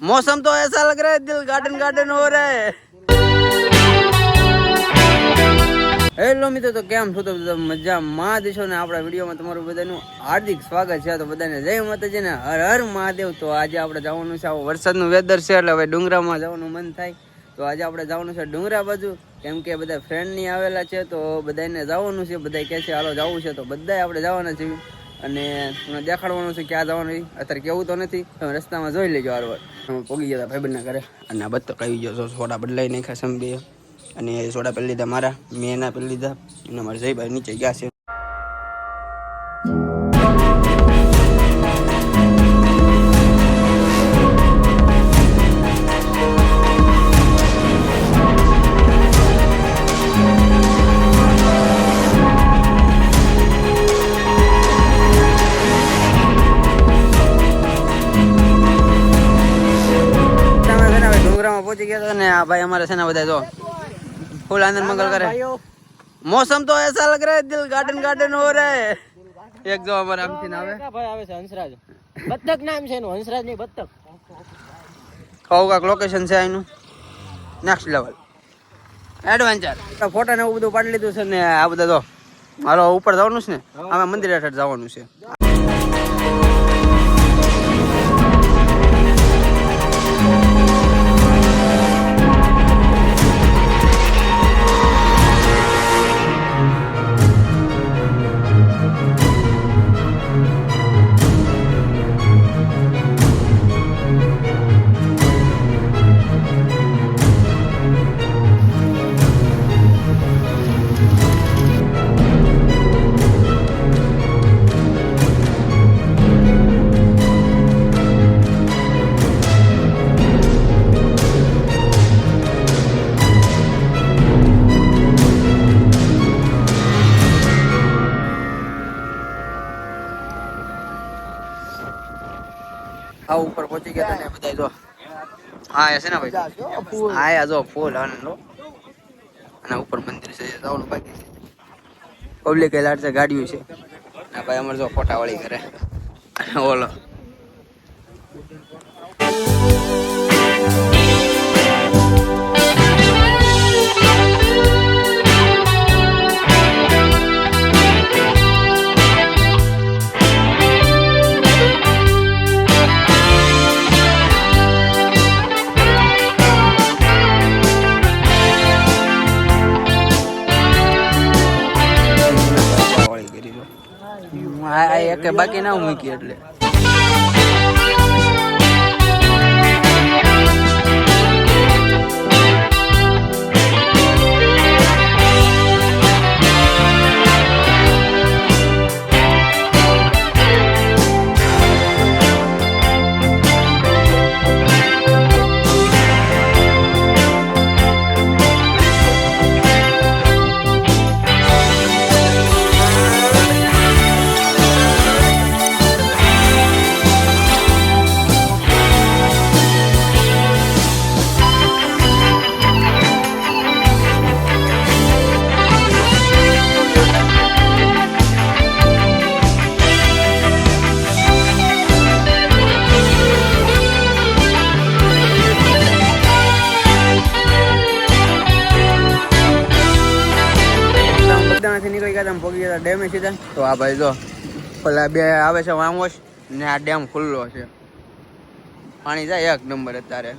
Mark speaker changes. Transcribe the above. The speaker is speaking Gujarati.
Speaker 1: मौसम तो ऐसा लग रहा है दिल गार्डन गार्डन हो रहा है। હેલો મિત્રો, તો કેમ છો? તો મજામાં દેશો ને આપણા વિડીયોમાં તમારું બધાનું હાર્દિક સ્વાગત છે. તો બધાને જય માતાજી ને હર હર મહાદેવ. તો આજે આપણે જવાનું છે, આવો વરસાદનું વેધર છે એટલે હવે ડુંગરામાં જવાનું મન થાય. તો આજે આપણે જવાનું છે ડુંગરા બાજુ, કેમ કે બધા ફ્રેન્ડ ની આવેલા છે. તો બધાને જવાનું છે, બધા કહે છે હાલો જવું છે, તો બધા આપણે જવાના છીએ. અને મને દેખાડવાનું છે ક્યાં જવાનું. અત્યારે કેવું તો નથી, તમે રસ્તામાં જોઈ લેજો. હારવાર પોગી ગયા ભાઈબંધના ઘરે, અને આ બત્તક આવી ગયો. સોડા બદલાઈ નાખ્યા સમબે, અને સોડા પેલી લીધા મારા, મેં એના પેલી લીધા, અને મારા જયભાઈ નીચે ગયા છે. ડુંગરામાં પહોંચી ગયા હતા, ને આ ભાઈ અમારે છે ને બધા જો फुल आनंद मंगल करे। मौसम तो ऐसा लग रहा है दिल गार्डन गार्डन हो रहा है। एक जो हमारा आमથી નાવે ભાઈ આવે છે હંસરાજ, બત્તક નામ છે એનું, હંસરાજ ની બત્તક. કાક લોકેશન છે એનું નેક્સ્ટ લેવલ એડવેન્ચર. ફોટા ને એવું બધું પાડી લીધું છે, ને આ બધા તો હાલો ઉપર જવાનું છે ને, આમાં મંદિર હેઠળ જવાનું છે. આ ઉપર પહોંચી ગયા ને બધા જો હા છે ને ભાઈ, હા જો ફૂલ આનંદ. અને ઉપર મંદિર છે, જવાનું બાકી છે. પબ્લિક એ લાડ છે, ગાડીઓ છે. ના ભાઈ અમારે જો ફોટા વાળી કરે ઓલો. એક બાકી ના મૂકી એટલે નીકળી ગયા હતા, પહોંચી ગયા ડેમે સીધા. તો આ ભાઈ જો પેલા બે આવે છે વામોશ, ને આ ડેમ ખુલ્લો છે, પાણી જાય એક નંબર અત્યારે.